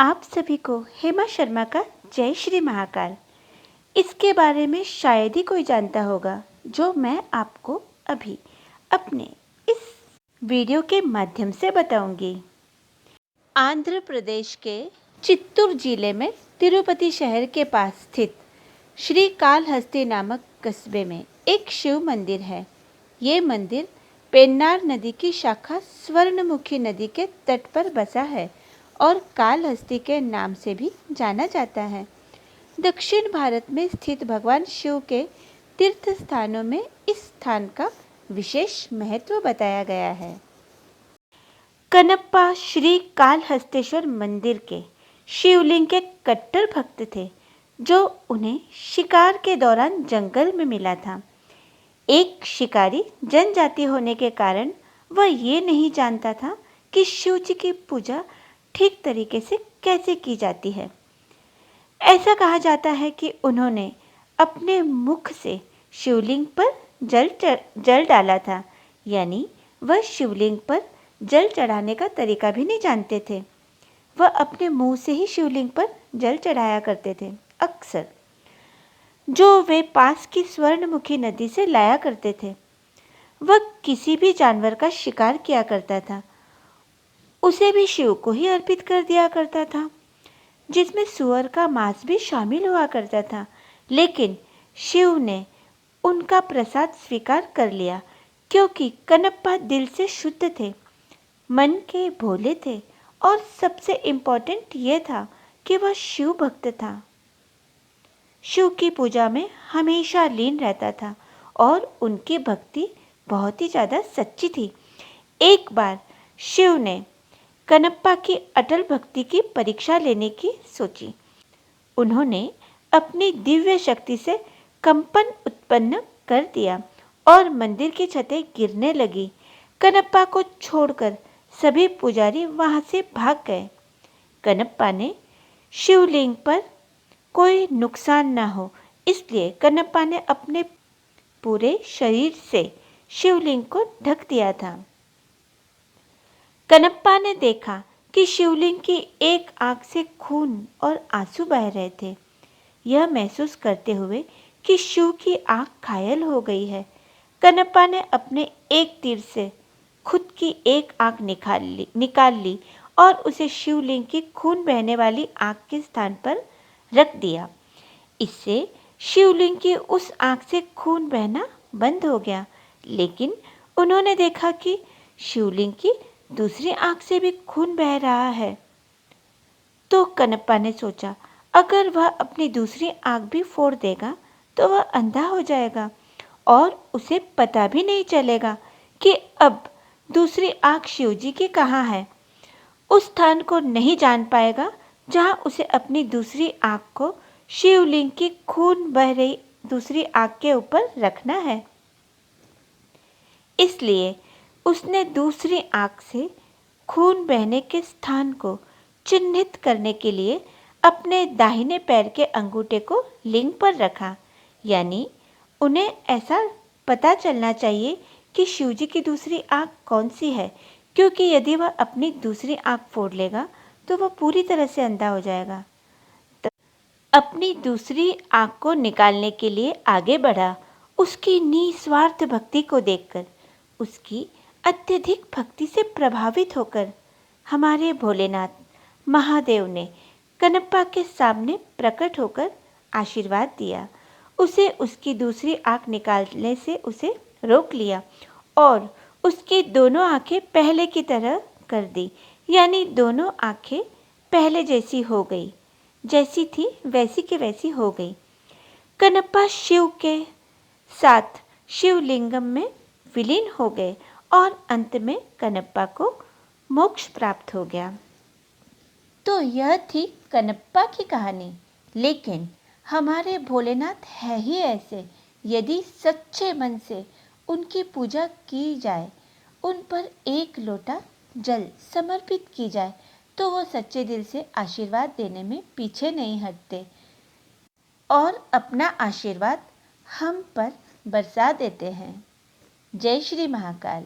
आप सभी को हेमा शर्मा का जय श्री महाकाल। इसके बारे में शायद ही कोई जानता होगा जो मैं आपको अभी अपने इस वीडियो के माध्यम से बताऊंगी। आंध्र प्रदेश के चित्तूर जिले में तिरुपति शहर के पास स्थित श्री कालहस्ती नामक कस्बे में एक शिव मंदिर है। ये मंदिर पेन्नार नदी की शाखा स्वर्णमुखी नदी के तट पर बसा है और कालहस्ती के नाम से भी जाना जाता है। दक्षिण भारत में स्थित भगवान शिव के तीर्थ स्थानों में इस स्थान का विशेष महत्व बताया गया है। कनप्पा श्री कालहस्तेश्वर मंदिर के शिवलिंग के कट्टर भक्त थे जो उन्हें शिकार के दौरान जंगल में मिला था। एक शिकारी जनजाति होने के कारण वह ये नहीं जानता था कि शिव जी की पूजा ठीक तरीके से कैसे की जाती है। ऐसा कहा जाता है कि उन्होंने अपने मुख से शिवलिंग पर जल डाला था, यानी वह शिवलिंग पर जल चढ़ाने का तरीका भी नहीं जानते थे। वह अपने मुंह से ही शिवलिंग पर जल चढ़ाया करते थे अक्सर, जो वे पास की स्वर्णमुखी नदी से लाया करते थे। वह किसी भी जानवर का शिकार किया करता था, उसे भी शिव को ही अर्पित कर दिया करता था, जिसमें सुअर का मांस भी शामिल हुआ करता था। लेकिन शिव ने उनका प्रसाद स्वीकार कर लिया क्योंकि कनप्पा दिल से शुद्ध थे, मन के भोले थे और सबसे इम्पोर्टेंट ये था कि वह शिव भक्त था। शिव की पूजा में हमेशा लीन रहता था और उनकी भक्ति बहुत ही ज़्यादा सच्ची थी। एक बार शिव ने कनप्पा की अटल भक्ति की परीक्षा लेने की सोची। उन्होंने अपनी दिव्य शक्ति से कंपन उत्पन्न कर दिया और मंदिर की छतें गिरने लगी। कनप्पा को छोड़कर सभी पुजारी वहां से भाग गए। कनप्पा ने शिवलिंग पर कोई नुकसान न हो, इसलिए कनप्पा ने अपने पूरे शरीर से शिवलिंग को ढक दिया था। कनप्पा ने देखा कि शिवलिंग की एक आंख से खून और आंसू बह रहे थे। यह महसूस करते हुए कि शिव की आंख घायल हो गई है, कनप्पा ने अपने एक तीर से खुद की एक आंख निकाल ली और उसे शिवलिंग की खून बहने वाली आंख के स्थान पर रख दिया। इससे शिवलिंग की उस आंख से खून बहना बंद हो गया। लेकिन उन्होंने देखा कि शिवलिंग की दूसरी आंख से भी खून बह रहा है। तो कनप्पा ने सोचा, अगर वह अपनी दूसरी आंख भी फोड़ देगा तो वह अंधा हो जाएगा और उसे पता भी नहीं चलेगा कि अब दूसरी आंख शिवजी की कहाँ है। उस स्थान को नहीं जान पाएगा जहाँ उसे अपनी दूसरी आंख को शिवलिंग की खून बह रही दूसरी आंख के ऊपर रखना है। इसलिए उसने दूसरी आंख से खून बहने के स्थान को चिन्हित करने के लिए अपने दाहिने पैर के अंगूठे को लिंग पर रखा, यानी उन्हें ऐसा पता चलना चाहिए कि शिवजी की दूसरी आंख कौन सी है, क्योंकि यदि वह अपनी दूसरी आंख फोड़ लेगा तो वह पूरी तरह से अंधा हो जाएगा। अपनी दूसरी आंख को निकालने के लिए आगे बढ़ा। उसकी निस्वार्थ भक्ति को देखकर, उसकी अत्यधिक भक्ति से प्रभावित होकर हमारे भोलेनाथ महादेव ने कनप्पा के सामने प्रकट होकर आशीर्वाद दिया। उसे उसकी दूसरी आंख निकालने से उसे रोक लिया और उसकी दोनों आंखें पहले की तरह कर दी, यानी दोनों आंखें पहले जैसी हो गई, जैसी थी वैसी की वैसी हो गई। कनप्पा शिव के साथ शिवलिंगम में विलीन हो गए और अंत में कनप्पा को मोक्ष प्राप्त हो गया। तो यह थी कनप्पा की कहानी। लेकिन हमारे भोलेनाथ है ही ऐसे, यदि सच्चे मन से उनकी पूजा की जाए, उन पर एक लोटा जल समर्पित की जाए, तो वो सच्चे दिल से आशीर्वाद देने में पीछे नहीं हटते और अपना आशीर्वाद हम पर बरसा देते हैं। जय श्री महाकाल।